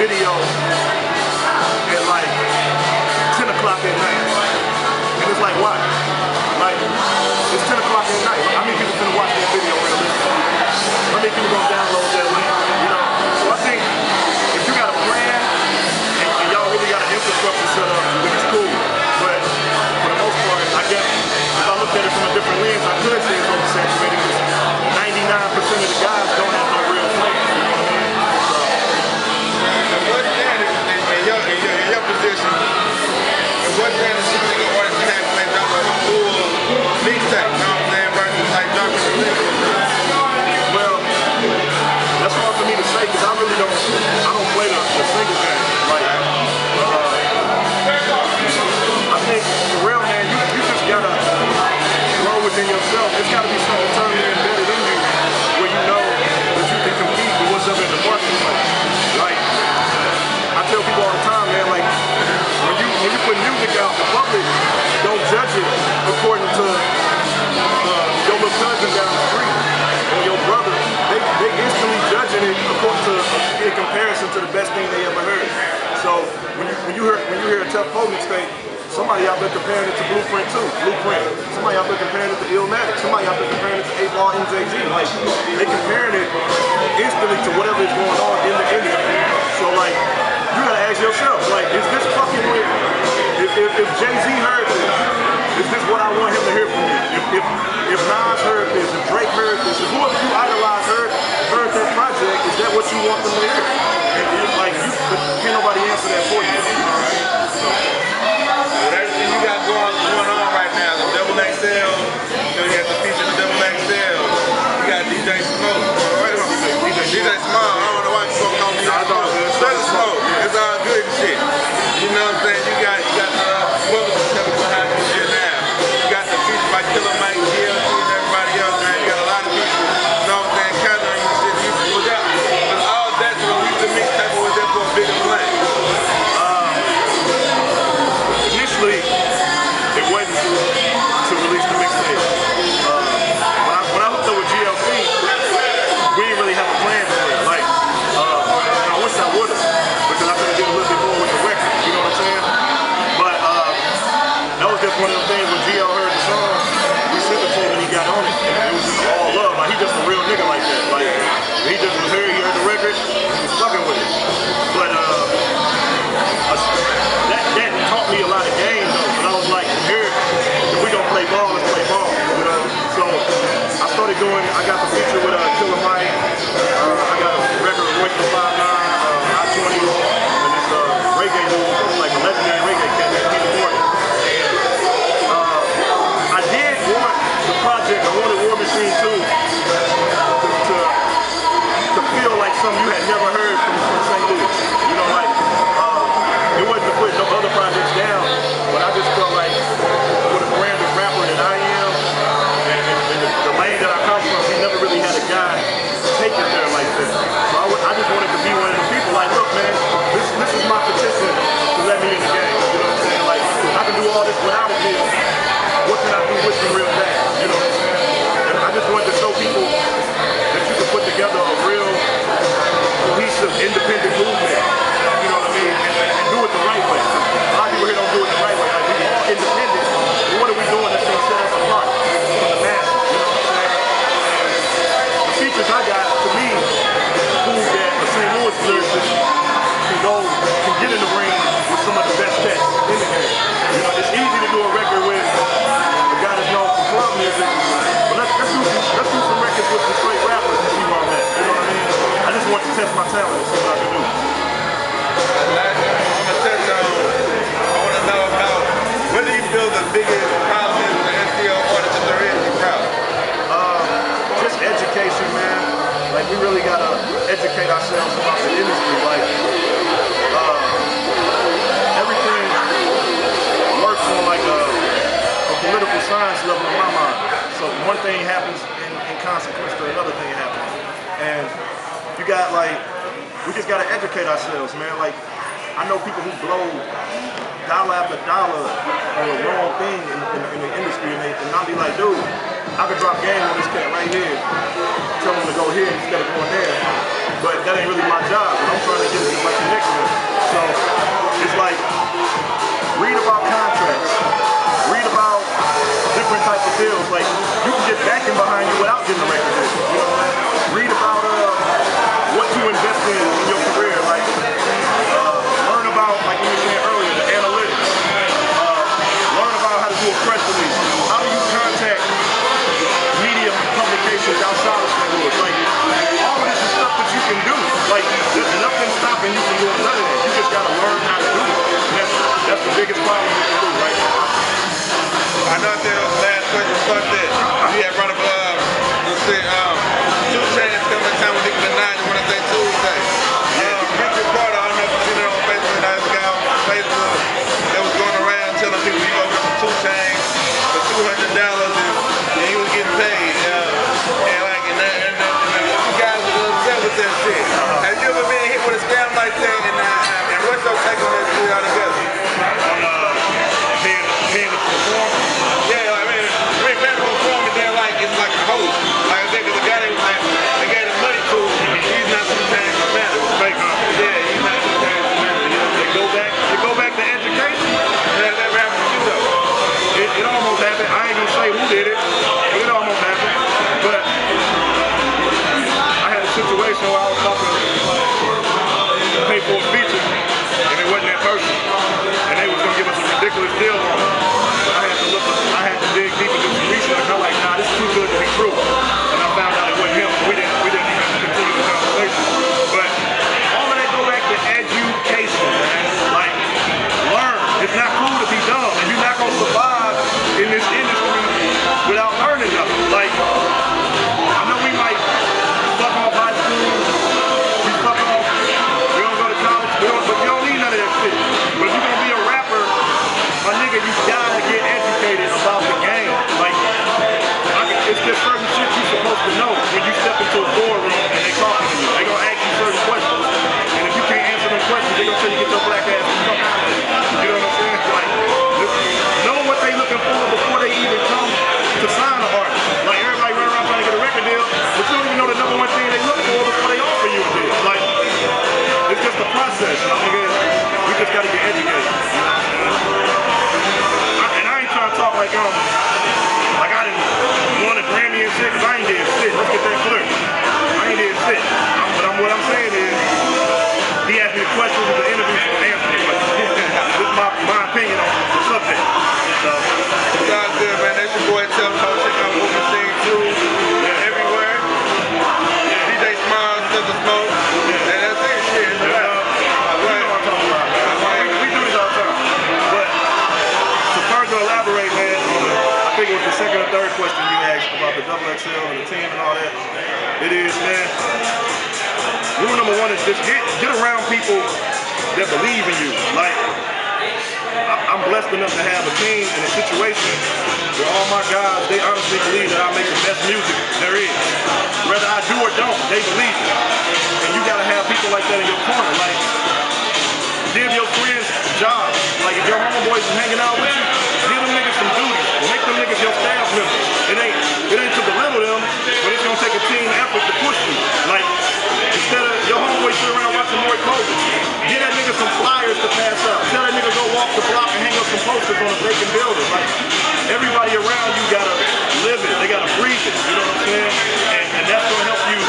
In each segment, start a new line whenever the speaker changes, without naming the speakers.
video at like 10 o'clock at night. And it's like, why? Like, it's 10 o'clock at night. How many people finna watch that video realistically? How many people gonna download that link? You know? So I think if you got a plan and y'all really got an infrastructure set up, then it's cool. But for the most part, I guess if I looked at it from a different lens, I could say it's oversaturated because 99% of the guys don't have no real plan. You know what I mean? So,
and what's that in your position? And what's that is something the artist has like drop a full mixtape, you know what I'm saying? Versus like dropping a single.
Well, that's hard for me to say because I really don't play the single game. Like, I think for real, man, you just gotta grow within yourself. It's gotta be something internally embedded in you where you know that you can compete with what's up in the marketplace. Like, I tell people all the time, man, like when you put music out, the public don't judge it according to your little cousin down the street or your brother. They instantly judging it according to in comparison to the best thing they ever heard. So when you hear a Tough Poe mixtape, somebody out there comparing it to Blueprint 2, somebody out there comparing it to Illmatic, somebody out there comparing it to 8-Ball MJG. Like, they comparing it instantly to whatever is going on in the industry. So like, you gotta ask yourself, like, is this fucking with, if Jay-Z heard this, is this what I want him to hear from me? If Nas heard this, if Drake heard this, if whoever you idolize heard that project, is that what you want them to hear? Like, can't nobody answer that for you.
With everything you got going on right now, the Double XL, you know, you have to feature the Double XL. You got DJ Smoke. DJ Small, I don't know why you fucking on DJ Smoke. Smoke, it's all good and shit. You know what I'm saying? You got brothers stepping behind this shit now. You got the feature by Killer Mike, GLC, and everybody else, man. You got a lot of people, you know what I'm saying, counting on you and shit. Was all that to release the mixtape, or was that for a bigger plan?
Initially, it wasn't to release the mixtape. When I hooked up with GLC, we didn't really have a plan for it. Like, I wish I would have, because I could have did a little bit more with the record, you know what I'm saying? But that was just one of the things when GL heard the song, we sent it to him and he got on it. And it was just all love. Like, he just a real nigga like that. Like, he just was here, he heard the record, he was fucking with it. But that taught me a lot of games though. And I was like, here, if we don't play ball, let's play ball. You know? So I started doing, I got the feature with Killer Mike, I got a record with the 5'9", I-20, and this reggae dude, like a legendary reggae cat, Peter Morgan. I did want the project, I wanted War Machine 2 to feel like something you had never heard from St. Louis. You know, like, it wasn't to put no other projects down, but I just felt like with a brand of rapper that I am, and the lane that I come from, we never really had a guy take it there like that. So I just wanted to be one of the people like, look man, this is my petition to let me in the game. You know what I'm saying? Like, I can do all this without a deal. What can I do with the real thing? You know? And I just wanted to show people that you can put together a real cohesive, independent movement. You know what I mean? And do it the right way. A lot of people here don't do it the right way. Like, we're all independent. But what are we doing that's going to set us apart from the masses? You know what I'm saying? And the features I got, to me, prove that a St. Louis lyricist can get in the ring with some of the best texts in the game. You know, it's easy to do a record with a guy that's known for club music, but let's do some records with some straight rappers and see where I'm at. You know what I mean? I just want to test my talent and see what I can do.
I want to know about, what do you feel the biggest problem is with the STL artists that there is in the crowd?
Just education, man. Like, we really gotta educate ourselves about the industry. Like, everything works on like a political science level in my mind. So one thing happens in consequence to another thing happens. And you got like, we just gotta educate ourselves, man. Like, I know people who blow dollar after dollar on the wrong thing in the industry, and I'll be like, dude, I could drop game on this cat right here, tell him to go here instead of going there. but that ain't really my job. I'm trying to get it to my connection. So it's like, read about contracts, read about different types of deals. Like, you can get backing behind you without getting a record deal. You know? Read about what to invest in your career. Like, learn about, like you were saying earlier, the analytics. Learn about how to do a press release. How do you contact media publications outside of St. Louis? Like, all of this is stuff that you can do. Like, there's nothing stopping you from doing none of that. You just gotta learn how to do it. And that's the biggest problem you can do right now.
I know that was the last question. Fuck that. You had brought up, let's see, 2 Chainz coming to town with Nicki Minaj. You want to say Tuesday? Richard Carter, I don't know if you've seen it on Facebook. There's a guy on Facebook that was going around telling people he opened up 2 Chainz for $200 and he was getting paid. And you guys were upset with that shit. Have you ever been hit with a scam like that? And what's your take on that shit altogether?
Paying to perform?
Yeah, I mean, paying to perform and then like, it's like a host. Like I said, because the guy they gave him money to, he's not 2 Chainz manager.
Fake, huh?
Yeah, he's not 2 Chainz manager.
They go back to education.
That never happened to you though.
It almost happened. I ain't gonna say who did it, but it almost happened. But I had a situation where I was talking to pay for a feature, and it wasn't that person. And they was gonna give us a ridiculous deal on it. But I had to dig deep into some research. And I'm like, nah, this is too good to be true. And I found out it wasn't him. We didn't even continue the conversation. But all of that go back to education, man. Like, learn. It's not cool to be dumb, and you're not gonna survive in this industry without learning nothing. Like, I know we might fuck off high school, we fuck off, we don't go to college, but you don't need none of that shit. But if you're gonna be a rapper, my nigga, you gotta get educated about the game. Like, it's just certain shit you're supposed to know when you step into a boardroom and they talking to you. They gonna ask you certain questions, and if you can't answer them questions, they gonna tell you get your black ass the fuck out of here. You know what I'm saying? Like, know what they looking for before they even come to sign an artist. Like, everybody run around trying to get a record deal, but you don't even know the #1 thing they look for before they offer you a deal. Like, it's just a process. Nigga, we just gotta get educated. You know what I'm saying? And I ain't trying to talk like I didn't won a Grammy and shit, because I ain't did shit. Let's get that clear. I ain't did shit. What I'm saying is, he asked me a question in the interview, so I answered the question. This is my opinion on the subject. So,
sounds good, man. That's your boy Tell Coach. Check out Movie Scene 2 everywhere. DJ Smiles, Still the Smoke. And that's it. Shit.
you know what I'm talking about, man. We do this all the time. But to further elaborate, man, on I think it was the second or third question you asked about the XXL and the team and all that. It is, man. Rule #1 is just get around people that believe in you. Like, I'm blessed enough to have a team and a situation where all my guys, they honestly believe that I make the best music there is. Whether I do or don't, they believe it. And you gotta have people like that in your corner. Like, give your friends jobs. Like, if your homeboys is hanging out with you, give them niggas some duties. Make them niggas your staff members. It ain't to belittle them, but it's gonna take a team effort to push you. Like, instead of your homeboy sit around watching Maury Coleman, get that nigga some flyers to pass out. Tell that nigga go walk the block and hang up some posters on a vacant building. Like, everybody around you gotta live it. They gotta breathe it. You know what I'm saying? And that's gonna help you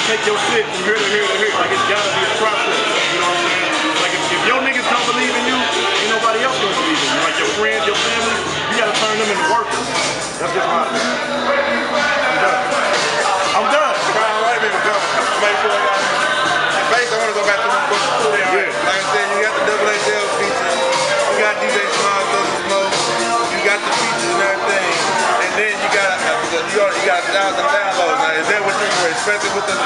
take your shit from here to here to here. Like, it's gotta be a process. You know what I'm saying? Like, if your niggas don't believe in you, ain't nobody else gonna believe in you. Like, your friends, your family, you gotta turn them into workers. That's just my opinion. I'm done.
Wait a minute, go. Make sure I got it. Basically, I want to go back to the studio.
Yeah.
Like I said, you got the XXL feature, you got DJ Smiles, Still the Smoke, you got the features and everything, and then you got 1,000 downloads. Now, is that what you were expecting with the